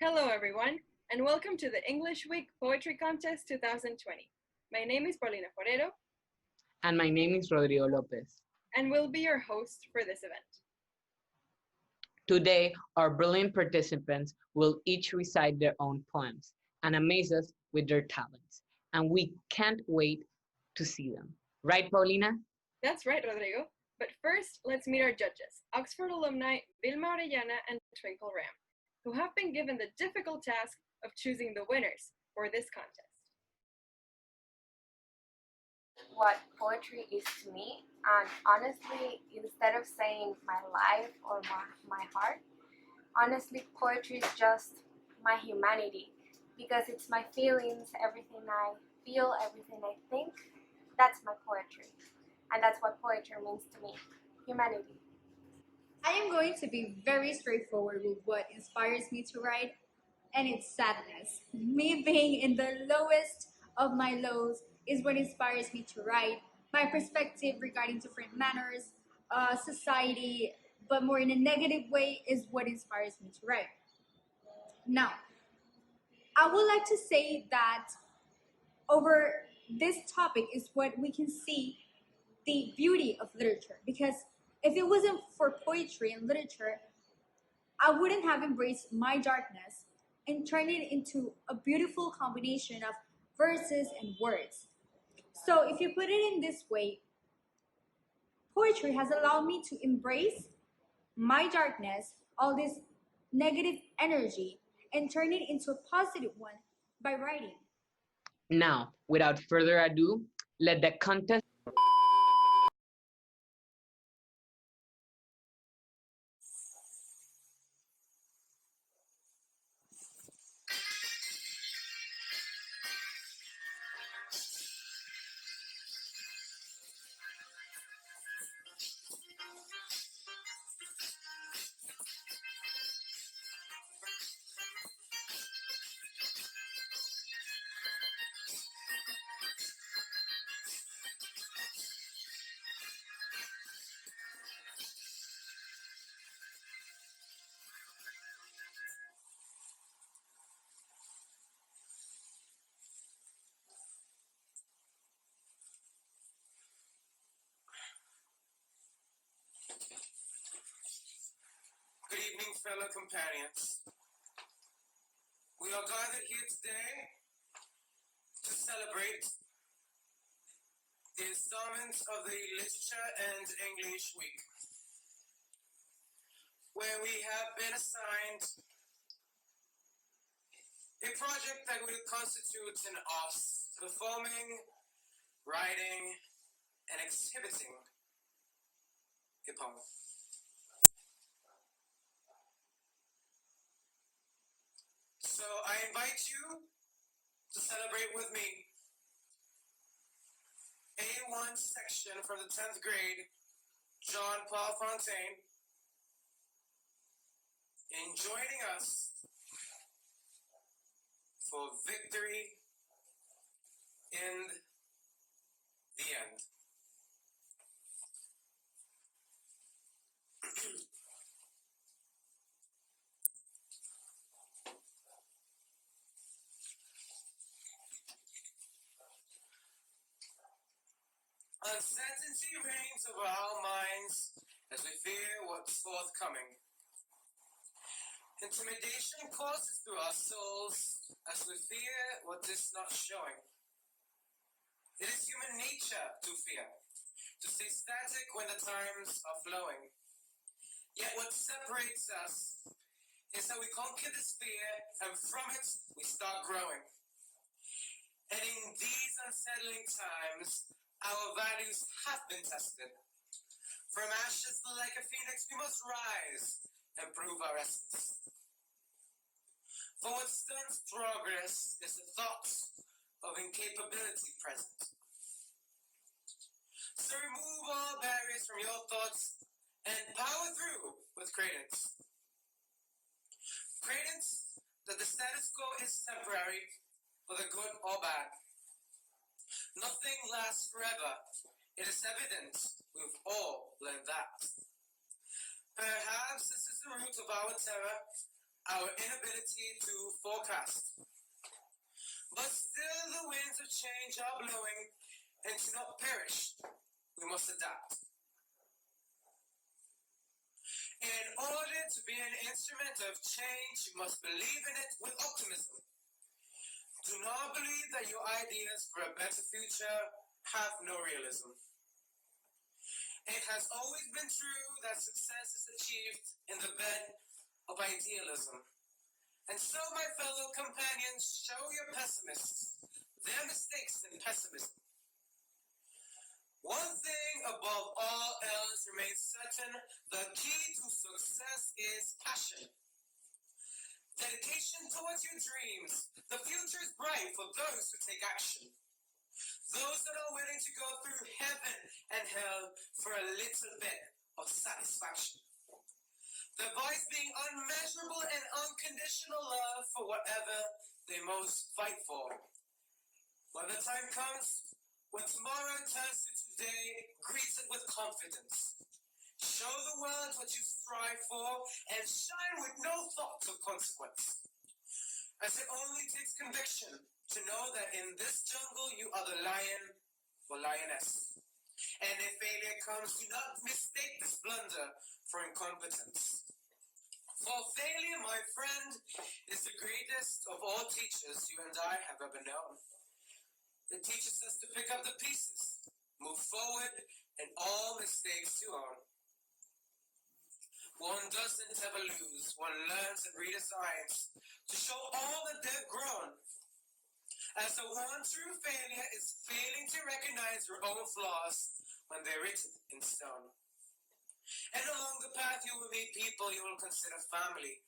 Hello, everyone, and welcome to the English Week Poetry Contest 2020. My name is Paulina Forero, And my name is Rodrigo Lopez. and we'll be your host for this event. Today, our brilliant participants will each recite their own poems and amaze us with their talents. And we can't wait to see them. Right, Paulina? That's right, Rodrigo. But first, let's meet our judges, Oxford alumni Vilma Orellana and Twinkle Ram, who have been given the difficult task of choosing the winners for this contest. What poetry is to me, and honestly, instead of saying my life or my heart, honestly, poetry is just my humanity because it's my feelings, everything I feel, everything I think. That's my poetry, and that's what poetry means to me, humanity. I am going to be very straightforward with what inspires me to write, and it's sadness. Me being in the lowest of my lows is what inspires me to write. My perspective regarding different manners, society, but more in a negative way, is what inspires me to write. Now, I would like to say that over this topic is what we can see the beauty of literature, because if it wasn't for poetry and literature, I wouldn't have embraced my darkness and turned it into a beautiful combination of verses and words. So, if you put it in this way, poetry has allowed me to embrace my darkness, all this negative energy, and turn it into a positive one by writing. Now, without further ado, let the contest. Good evening, fellow companions. We are gathered here today to celebrate the installment of the Literature and English Week, where we have been assigned a project that will constitute in us performing, writing, and exhibiting a poem. So I invite you to celebrate with me A1 section from the 10th grade, John Paul Fontaine, in joining us for victory in the end. Uncertainty reigns over our minds as we fear what's forthcoming. Intimidation courses through our souls as we fear what is not showing. It is human nature to fear, to stay static when the times are flowing. Yet what separates us is how we conquer this fear, and from it we start growing. And in these unsettling times, our values have been tested. From ashes like a phoenix, we must rise and prove our essence. For what stunts progress is the thought of incapability present. So remove all barriers from your thoughts and power through with credence. Credence that the status quo is temporary, for the good or bad. Nothing lasts forever. It is evident we've all learned that. Perhaps this is the root of our terror, our inability to forecast. But still the winds of change are blowing, and to not perish, we must adapt. In order to be an instrument of change, you must believe in it with optimism. Do not believe that your ideas for a better future have no realism. It has always been true that success is achieved in the bed of idealism. And so, my fellow companions, show your pessimists their mistakes in pessimism. One thing above all else remains certain: the key to success is passion. Dedication towards your dreams. The future is bright for those who take action. Those that are willing to go through heaven and hell for a little bit of satisfaction. The voice being unmeasurable and unconditional love for whatever they most fight for. When the time comes, when tomorrow turns to today, greet it with confidence. Show the world what you strive for and shine with no thought of consequence. As it only takes conviction to know that in this jungle you are the lion or lioness. And if failure comes, do not mistake this blunder for incompetence. For failure, my friend, is the greatest of all teachers you and I have ever known. It teaches us to pick up the pieces, move forward, and all mistakes to own. One doesn't ever lose, one learns and redesigns to show all that they've grown. As the one true failure is failing to recognize your own flaws when they're written in stone. And along the path you will meet people you will consider family.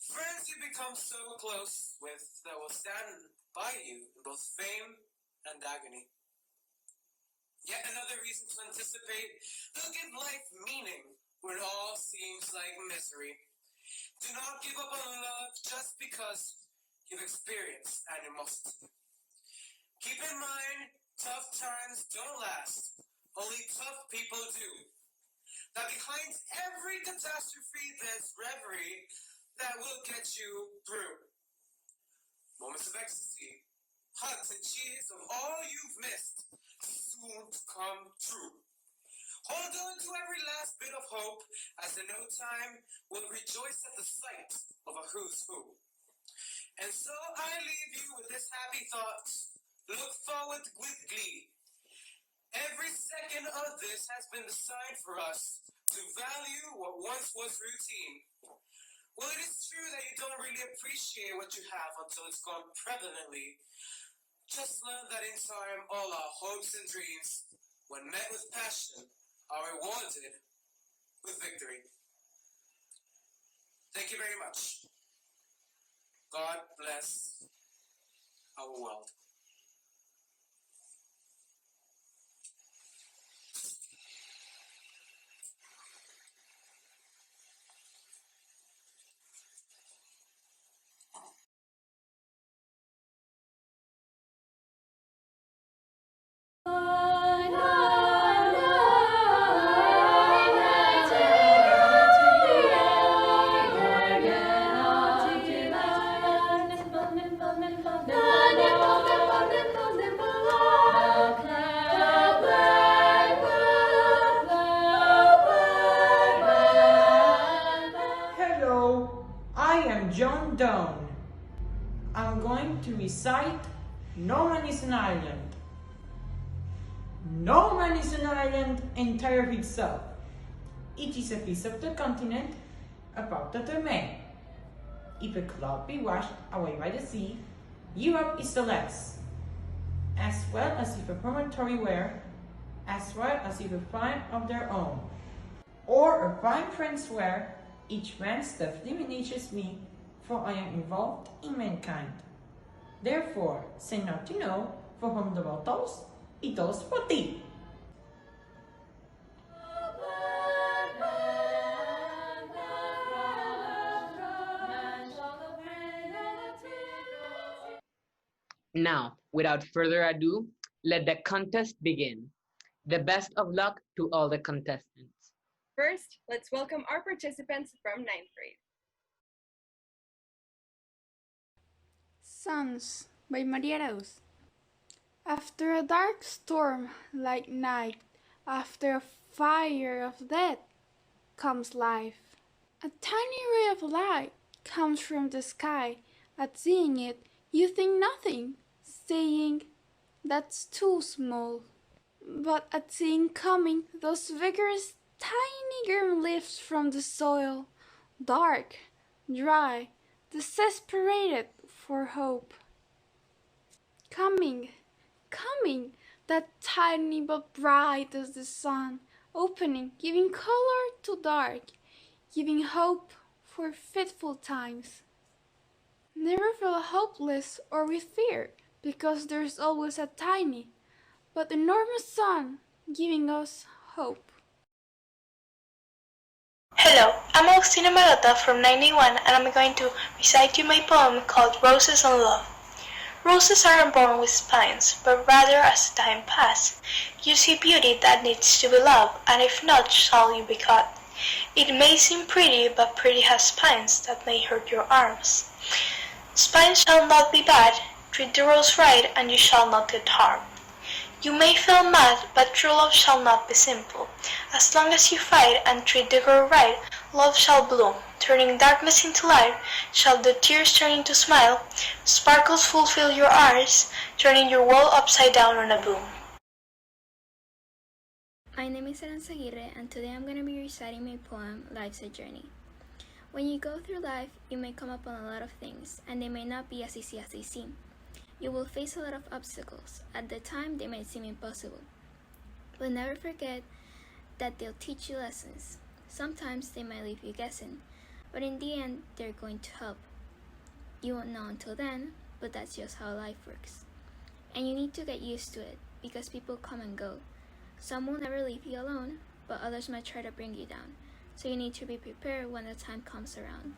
Friends you become so close with that will stand by you in both fame and agony. Yet another reason to anticipate, they'll give life meaning when all seems like misery. Do not give up on love just because you've experienced animosity. Keep in mind, tough times don't last. Only tough people do. That behind every catastrophe, there's reverie that will get you through. Moments of ecstasy, hugs and cheers of all you've missed, soon to come true. Hold on to every last bit of hope, as in no time will rejoice at the sight of a who's who. And so I leave you with this happy thought. Look forward with glee. Every second of this has been designed for us to value what once was routine. Well, it is true that you don't really appreciate what you have until it's gone prevalently. Just learn that in time, all our hopes and dreams, when met with passion, are rewarded with victory. Thank you very much. God bless our world. Hello, I am John Donne. I'm going to recite No Man is an Island. No man is an island entire of itself. It is a piece of the continent, about the domain. If a cloud be washed away by the sea, Europe is the less, as well as if a promontory were, as well as if a fine of their own, or a fine friends were, each man's stuff diminishes me, for I am involved in mankind. Therefore, say not to know, for whom the world tolls, it tolls for thee. Now, without further ado, let the contest begin. The best of luck to all the contestants. First, let's welcome our participants from 9th grade. Suns by Maria Arauz. After a dark storm like night, after a fire of death, comes life. A tiny ray of light comes from the sky. At seeing it, you think nothing, saying, "That's too small." But at seeing coming those vigorous tiny green leaves from the soil, dark, dry, desesperated for hope. Coming, coming, that tiny but bright as the sun, opening, giving color to dark, giving hope for fitful times. Never feel hopeless or with fear, because there's always a tiny but enormous sun giving us hope. Hello, I'm Agustina Marotta from 91 and I'm going to recite you my poem called Roses and Love. Roses aren't born with spines, but rather as time passes, you see beauty that needs to be loved, and if not, shall you be cut. It may seem pretty, but pretty has spines that may hurt your arms. Spines shall not be bad, treat the rose right, and you shall not get harmed. You may feel mad, but true love shall not be simple. As long as you fight and treat the girl right, love shall bloom, turning darkness into light, shall the tears turn into smile, sparkles fulfill your eyes, turning your world upside down on a boom. My name is Aranza Aguirre, and today I'm going to be reciting my poem, Life's a Journey. When you go through life, you may come upon a lot of things, and they may not be as easy as they seem. You will face a lot of obstacles. At the time, they might seem impossible. But never forget that they'll teach you lessons. Sometimes they might leave you guessing, but in the end, they're going to help. You won't know until then, but that's just how life works. And you need to get used to it, because people come and go. Some will never leave you alone, but others might try to bring you down. So you need to be prepared when the time comes around.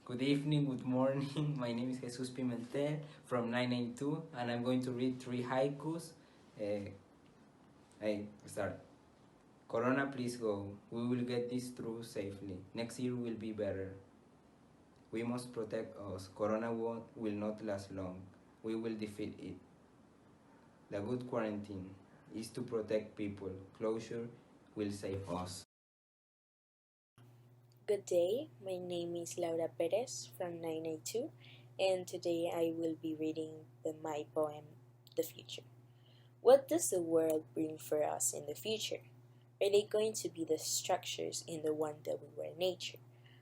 Good evening, good morning. My name is Jesus Pimentel from 992, and I'm going to read 3 haikus. I start. Corona, please go. We will get this through safely. Next year will be better. We must protect us. Corona will not last long. We will defeat it. The good quarantine is to protect people. Closure will save us. Good day, my name is Laura Perez from 992, and today I will be reading my poem, The Future. What does the world bring for us in the future? Are they going to be the structures in the one that we were in nature?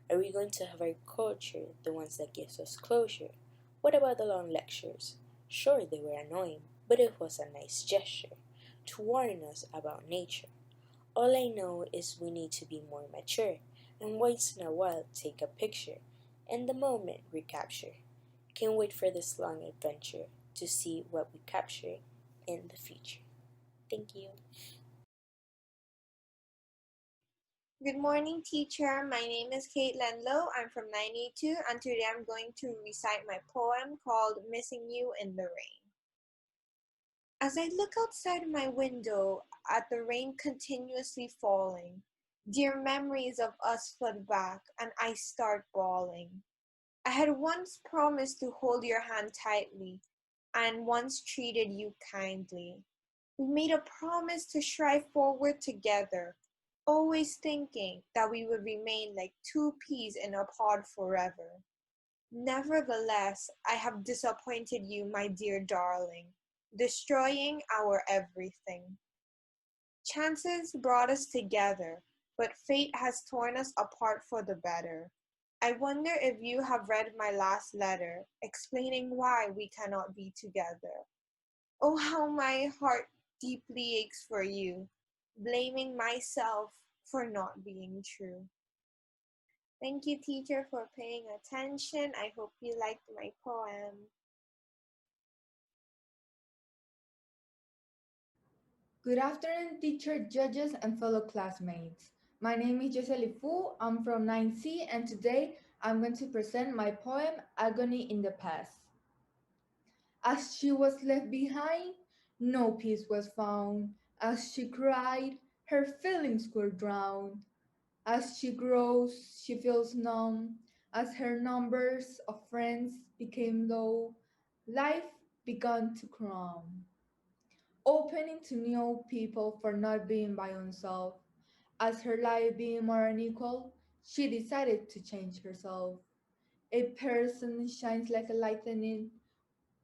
Are we going to have our culture, the ones that gives us closure? What about the long lectures? Sure, they were annoying, but it was a nice gesture to warn us about nature. All I know is we need to be more mature, and once in a while take a picture, and the moment recapture. Can't wait for this long adventure to see what we capture in the future. Thank you. Good morning, teacher. My name is Kate Lenlow. I'm from 982, and today I'm going to recite my poem called Missing You in the Rain. As I look outside my window at the rain continuously falling, dear memories of us flood back, and I start bawling. I had once promised to hold your hand tightly, and once treated you kindly. We made a promise to strive forward together, always thinking that we would remain like 2 peas in a pod forever. Nevertheless, I have disappointed you, my dear darling, destroying our everything. Chances brought us together, but fate has torn us apart for the better. I wonder if you have read my last letter, explaining why we cannot be together. Oh, how my heart deeply aches for you, blaming myself for not being true. Thank you, teacher, for paying attention. I hope you liked my poem. Good afternoon, teacher, judges, and fellow classmates. My name is Jesely Fu. I'm from 9C, and today I'm going to present my poem, Agony in the Past. As she was left behind, no peace was found. As she cried, her feelings were drowned. As she grows, she feels numb. As her numbers of friends became low, life began to crumb, opening to new people for not being by herself. As her life being more unequal, she decided to change herself. A person shines like a lightning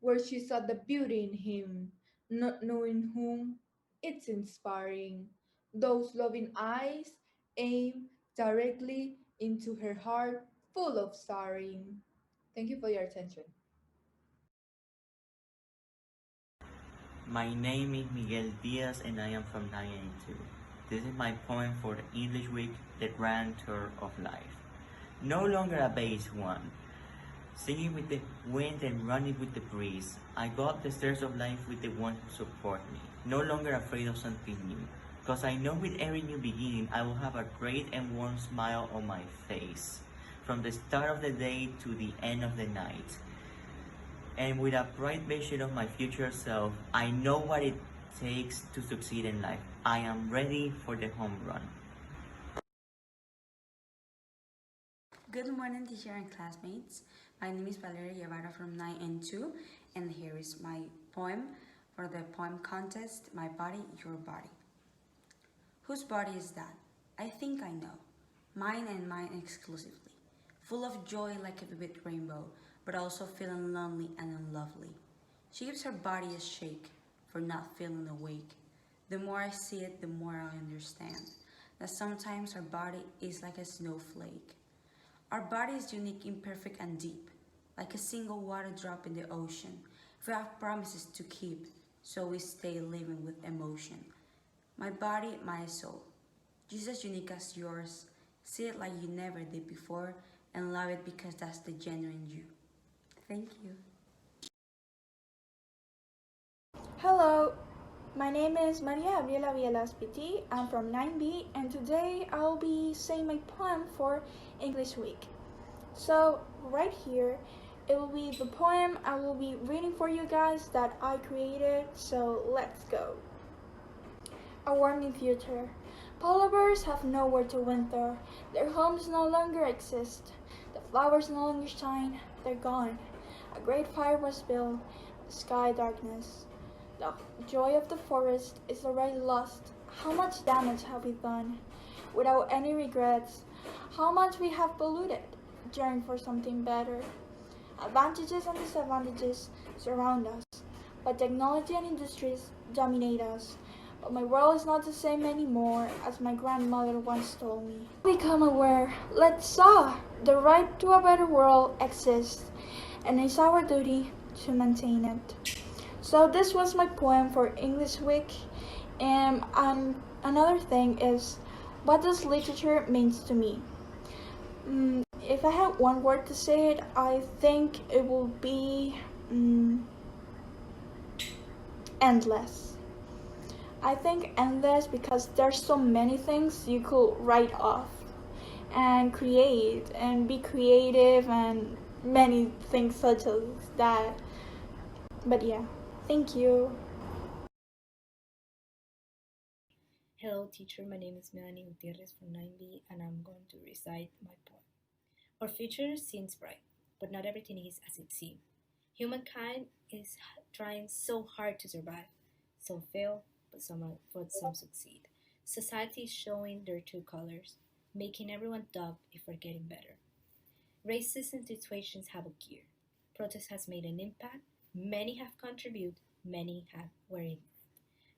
where she saw the beauty in him, not knowing whom. It's inspiring. Those loving eyes aim directly into her heart, full of sorrow. Thank you for your attention. My name is Miguel Diaz and I am from 982. This is my poem for the English week, The Grand Tour of Life. No longer a base one, singing with the wind and running with the breeze. I go up the stairs of life with the one who support me. No longer afraid of something new, because I know with every new beginning I will have a great and warm smile on my face, from the start of the day to the end of the night. And with a bright vision of my future self, I know what it takes to succeed in life. I am ready for the home run. Good morning, teacher and classmates. My name is Valeria Guevara from 9N2, and here is my poem for the poem contest, My Body, Your Body. Whose body is that? I think I know. Mine and mine exclusively. Full of joy like a vivid rainbow, but also feeling lonely and unlovely. She gives her body a shake for not feeling awake. The more I see it, the more I understand that sometimes our body is like a snowflake. Our body is unique, imperfect, and deep, like a single water drop in the ocean. We have promises to keep, so we stay living with emotion. My body, my soul, just as unique as yours. See it like you never did before, and love it because that's the genuine you. Thank you. Hello, my name is Maria Gabriela Vielas PT. I'm from 9B, and today I'll be saying my poem for English Week. So right here, it will be the poem I will be reading for you guys that I created, so let's go. A warming future. Polar bears have nowhere to winter. Their homes no longer exist. The flowers no longer shine. They're gone. A great fire was built. The sky darkness. The joy of the forest is already lost. How much damage have we done? Without any regrets. How much we have polluted. Yearn for something better. Advantages and disadvantages surround us, but technology and industries dominate us. But my world is not the same anymore, as my grandmother once told me. Become aware. Let's saw the right to a better world exists, and it's our duty to maintain it. So this was my poem for English Week, and another thing is, what does literature means to me? If I had one word to say it, I think it will be endless. I think endless because there's so many things you could write off and create and be creative and many things such as that. But yeah, thank you. Hello teacher, my name is Melanie Gutierrez from 9B and I'm going to recite my poem. Our future seems bright, but not everything is as it seems. Humankind is trying so hard to survive. Some fail, but some succeed. Society is showing their true colors, making everyone dumb if we're getting better. Racism situations have occurred. Protest has made an impact. Many have contributed, many have were ignorant.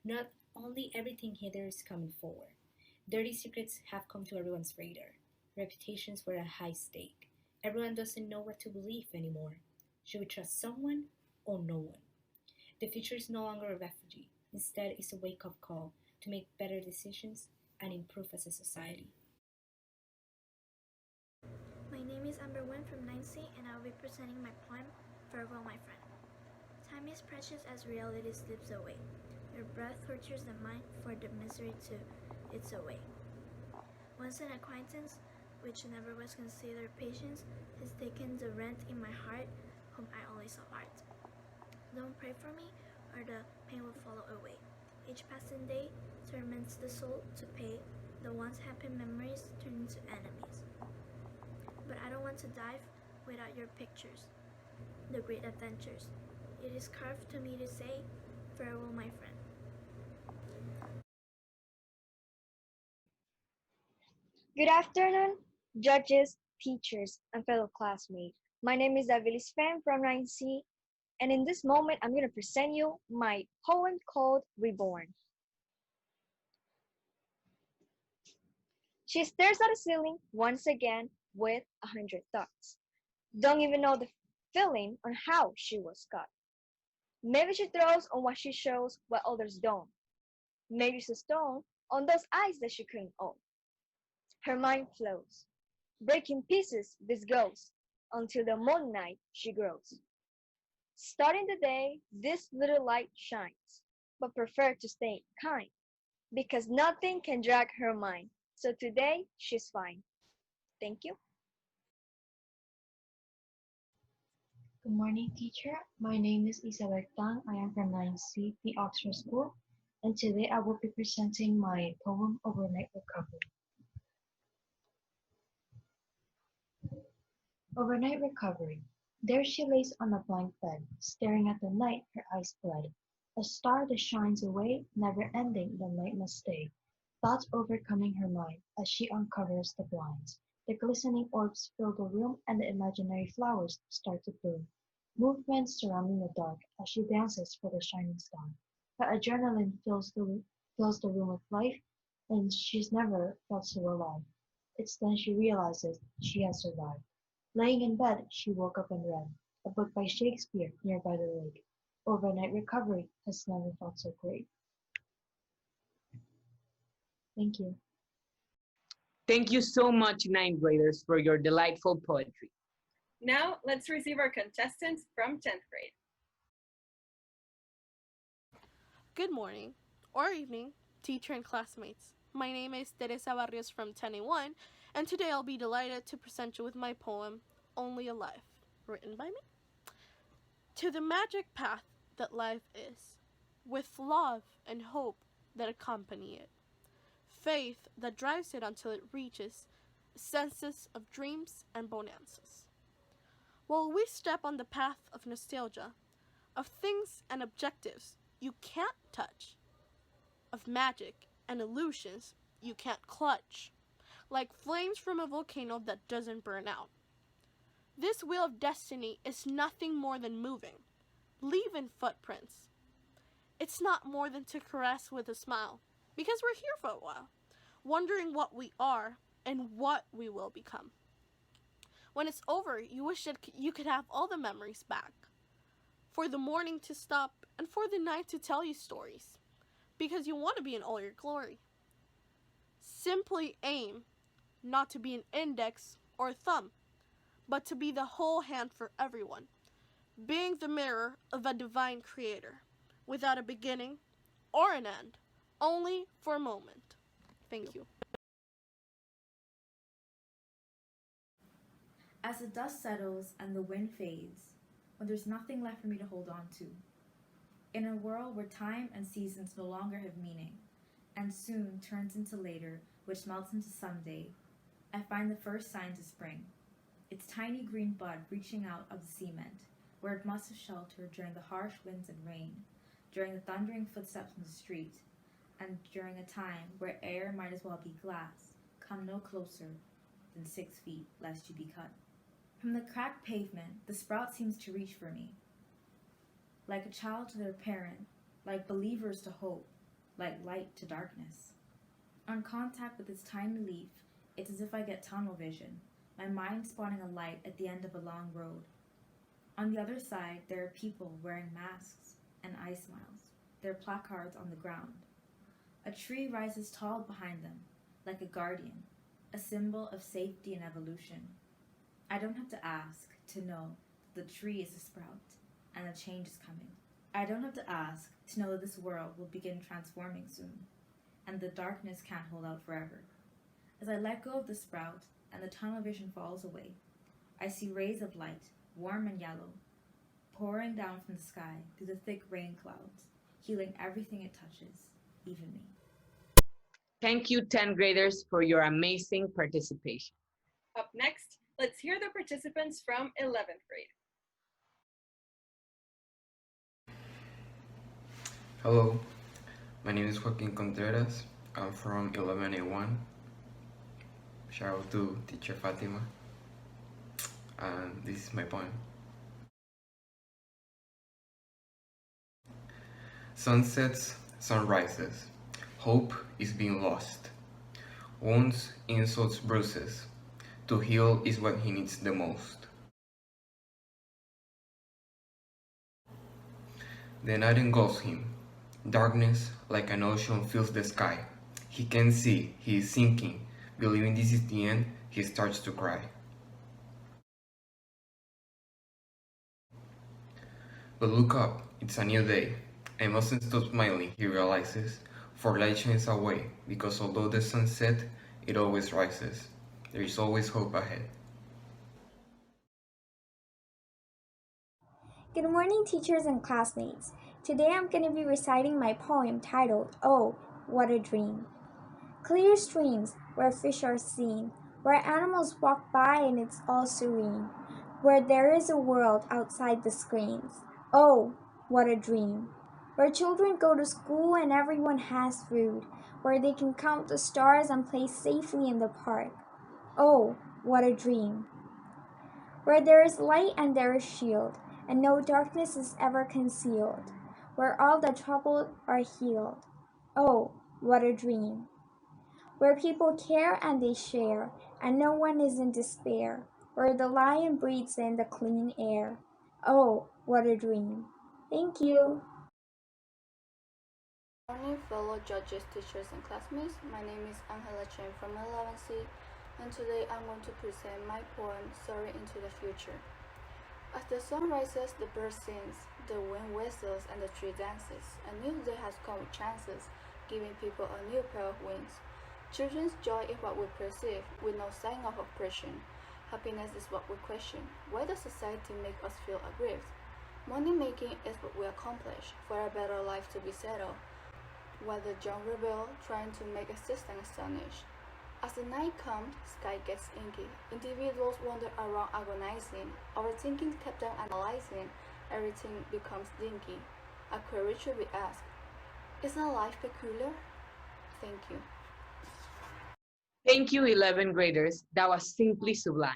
Not only everything hither is coming forward. Dirty secrets have come to everyone's radar. Reputations were at high stake. Everyone doesn't know what to believe anymore. Should we trust someone or no one? The future is no longer a refugee. Instead, it's a wake-up call to make better decisions and improve as a society. My name is Amber Wen from 9C and I will be presenting my poem, Farewell My Friend. Time is precious as reality slips away. Your breath tortures the mind for the misery to its away. Once an acquaintance, which never was considered patience, has taken the rent in my heart, whom I only saw art. Don't pray for me, or the pain will follow away. Each passing day torments the soul to pay. The once happy memories turn into enemies. but I don't want to dive without your pictures. The great adventures. It is carved to me to say, farewell, my friend. Good afternoon, judges, teachers, and fellow classmates. My name is Davilis Fan from 9C, and in this moment, I'm going to present you my poem called Reborn. She stares at the ceiling once again with 100 thoughts. Don't even know the feeling on how she was caught. Maybe she throws on what she shows what others don't. Maybe she's a stone on those eyes that she couldn't own. Her mind flows. Breaking pieces this goes until the moon night she grows. Starting the day, this little light shines, but prefer to stay kind, because nothing can drag her mind. So today, she's fine. Thank you. Good morning, teacher. My name is Isabel Tang. I am from 9C, the Oxford School, and today I will be presenting my poem, Overnight Recovery. Overnight recovery. There she lays on a blank bed, staring at the night, her eyes bled. A star that shines away, never ending, the night must stay. Thoughts overcoming her mind as she uncovers the blinds. The glistening orbs fill the room and the imaginary flowers start to bloom. Movements surrounding the dark as she dances for the shining star. Her adrenaline fills the room with life, and she's never felt so alive. It's then she realizes she has survived. Laying in bed, she woke up and read a book by Shakespeare near by the lake. Overnight recovery has never felt so great. Thank you. Thank you so much, 9th graders, for your delightful poetry. Now, let's receive our contestants from 10th grade. Good morning or evening, teacher and classmates. My name is Teresa Barrios from 10A1, and today I'll be delighted to present you with my poem, Only a Life, written by me. To the magic path that life is, with love and hope that accompany it, faith that drives it until it reaches senses of dreams and bonanzas. While we step on the path of nostalgia, of things and objectives you can't touch, of magic and illusions you can't clutch, like flames from a volcano that doesn't burn out. This wheel of destiny is nothing more than moving, leaving footprints. It's not more than to caress with a smile, because we're here for a while, wondering what we are and what we will become. When it's over, you wish that you could have all the memories back, for the morning to stop and for the night to tell you stories, because you want to be in all your glory. Simply aim not to be an index or a thumb, but to be the whole hand for everyone, being the mirror of a divine creator, without a beginning or an end, only for a moment. Thank you. As the dust settles and the wind fades, when there's nothing left for me to hold on to, in a world where time and seasons no longer have meaning, and soon turns into later, which melts into someday, I find the first signs of spring. Its tiny green bud reaching out of the cement, where it must have sheltered during the harsh winds and rain, during the thundering footsteps in the street, and during a time where air might as well be glass, come no closer than 6 feet lest you be cut. From the cracked pavement, the sprout seems to reach for me, like a child to their parent, like believers to hope, like light to darkness. On contact with its tiny leaf, it's as if I get tunnel vision, my mind spotting a light at the end of a long road. On the other side, there are people wearing masks and eye smiles, their placards on the ground. A tree rises tall behind them, like a guardian, a symbol of safety and evolution. I don't have to ask to know that the tree is a sprout and a change is coming. I don't have to ask to know that this world will begin transforming soon, and the darkness can't hold out forever. As I let go of the sprout and the tunnel vision falls away, I see rays of light, warm and yellow, pouring down from the sky through the thick rain clouds, healing everything it touches, even me. Thank you, 10th graders, for your amazing participation. Up next, Let's hear the participants from 11th grade. Hello, my name is Joaquin Contreras. I'm from 11A1. Shout out to teacher Fatima. And this is my poem. Sunsets, sunrises. Hope is being lost. Wounds, insults, bruises. To heal is what he needs the most. The night engulfs him. Darkness, like an ocean, fills the sky. He can't see, he is sinking. Believing this is the end, he starts to cry. But look up, it's a new day. I mustn't stop smiling, he realizes, for light shines away, because although the sun sets, it always rises. There is always hope ahead. Good morning, teachers and classmates. Today I'm going to be reciting my poem titled, Oh, What a Dream. Clear streams where fish are seen, where animals walk by and it's all serene, where there is a world outside the screens. Oh, what a dream. Where children go to school and everyone has food, where they can count the stars and play safely in the park. Oh, what a dream. Where there is light and there is shield, and no darkness is ever concealed, where all the troubled are healed. Oh, what a dream. Where people care and they share, and no one is in despair, where the lion breathes in the clean air. Oh, what a dream. Thank you. Good morning, fellow judges, teachers, and classmates. My name is Angela Chen from 11C, and today I'm going to present my poem, Soaring into the Future. As the sun rises, the bird sings, the wind whistles, and the tree dances. A new day has come with chances, giving people a new pair of wings. Children's joy is what we perceive, with no sign of oppression. Happiness is what we question. Why does society make us feel aggrieved? Money making is what we accomplish, for a better life to be settled. While the young rebel, trying to make a system astonished. As the night comes, sky gets inky. Individuals wander around agonizing. Overthinking kept them analyzing. Everything becomes dinky. A query should be asked. Isn't life peculiar? Thank you. Thank you, 11th graders. That was simply sublime.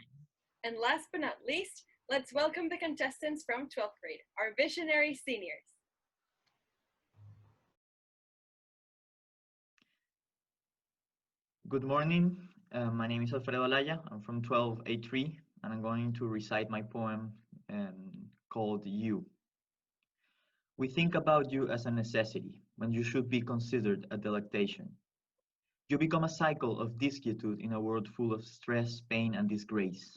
And last but not least, let's welcome the contestants from 12th grade, our visionary seniors. Good morning. My name is Alfredo Alaya. I'm from 12A3, and I'm going to recite my poem called You. We think about you as a necessity when you should be considered a delectation. You become a cycle of disquietude in a world full of stress, pain, and disgrace.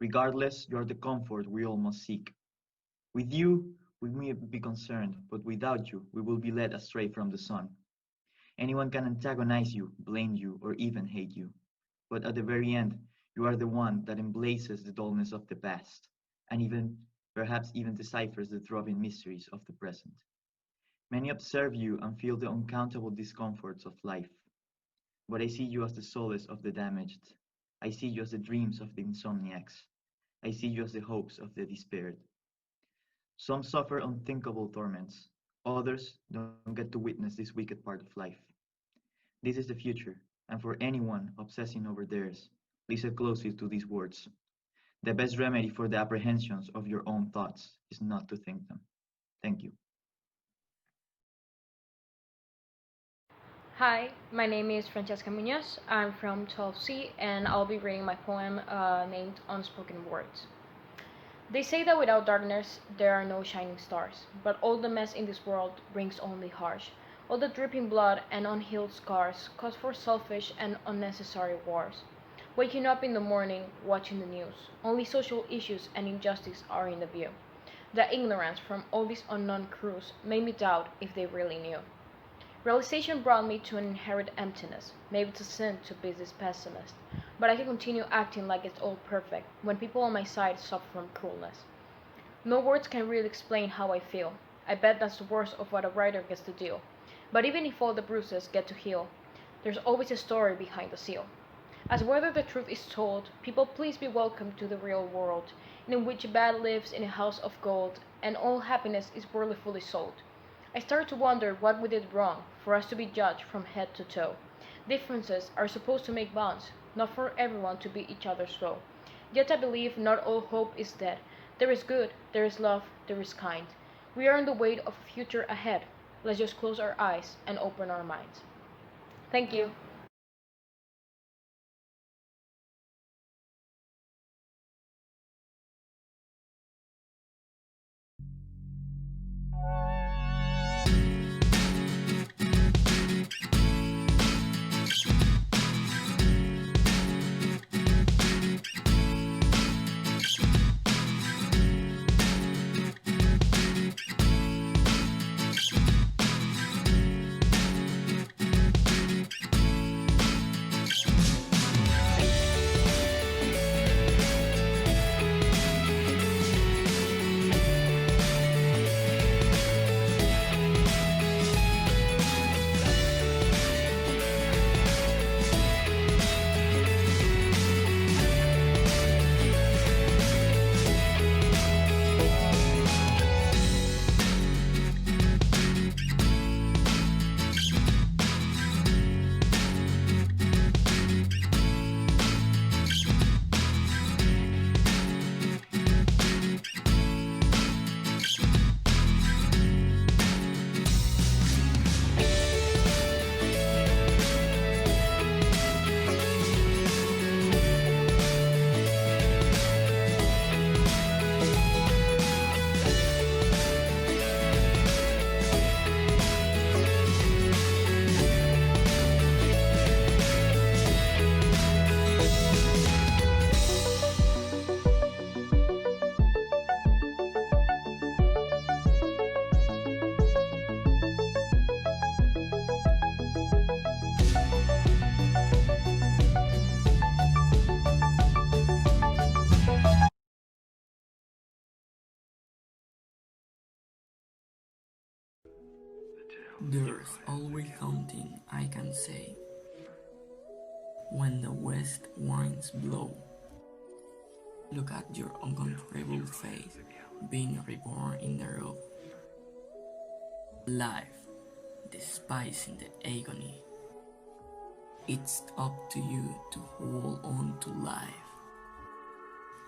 Regardless, you are the comfort we all must seek. With you, we may be concerned, but without you, we will be led astray from the sun. Anyone can antagonize you, blame you, or even hate you. But at the very end, you are the one that embraces the dullness of the past, and perhaps even deciphers the throbbing mysteries of the present. Many observe you and feel the uncountable discomforts of life. But I see you as the solace of the damaged. I see you as the dreams of the insomniacs. I see you as the hopes of the despaired. Some suffer unthinkable torments. Others don't get to witness this wicked part of life. This is the future, and for anyone obsessing over theirs, listen closely to these words. The best remedy for the apprehensions of your own thoughts is not to think them. Thank you. Hi, my name is Francesca Munoz. I'm from 12C, and I'll be reading my poem named Unspoken Words. They say that without darkness, there are no shining stars, but all the mess in this world brings only harsh. All the dripping blood and unhealed scars cause for selfish and unnecessary wars. Waking up in the morning, watching the news, only social issues and injustice are in the view. The ignorance from all these unknown crews made me doubt if they really knew. Realization brought me to an inherent emptiness, maybe to sin to be this pessimist, but I can continue acting like it's all perfect when people on my side suffer from cruelness. No words can really explain how I feel. I bet that's the worst of what a writer gets to deal. But even if all the bruises get to heal, there's always a story behind the seal. As whether the truth is told, people please be welcome to the real world, in which bad lives in a house of gold, and all happiness is worldly fully sold. I start to wonder what we did wrong, for us to be judged from head to toe. Differences are supposed to make bonds, not for everyone to be each other's foe. Yet I believe not all hope is dead. There is good, there is love, there is kind. We are in the way of a future ahead. Let's just close our eyes and open our minds. Thank you. There's always something I can say when the west winds blow. Look at your uncontrollable face, being reborn in the road. Life, despising the agony. It's up to you to hold on to life.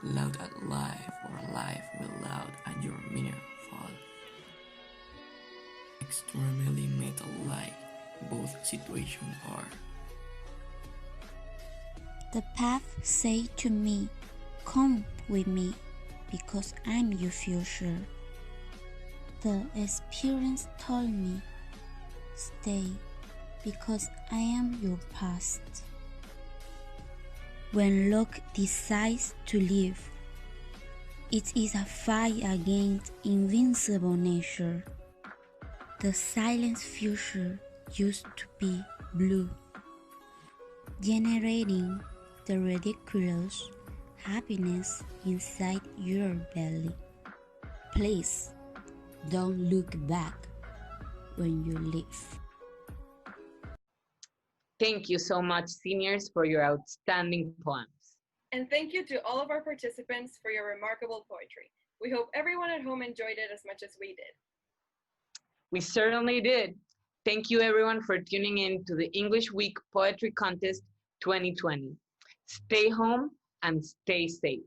Loud at life, or life will loud at your mere fall. Extremely metal-like, both situations are. The path say to me, come with me, because I'm your future. The experience told me, stay, because I am your past. When luck decides to live, it is a fight against invincible nature. The silent future used to be blue, generating the ridiculous happiness inside your belly. Please don't look back when you leave. Thank you so much, seniors, for your outstanding poems. And thank you to all of our participants for your remarkable poetry. We hope everyone at home enjoyed it as much as we did. We certainly did. Thank you everyone for tuning in to the English Week Poetry Contest 2020. Stay home and stay safe.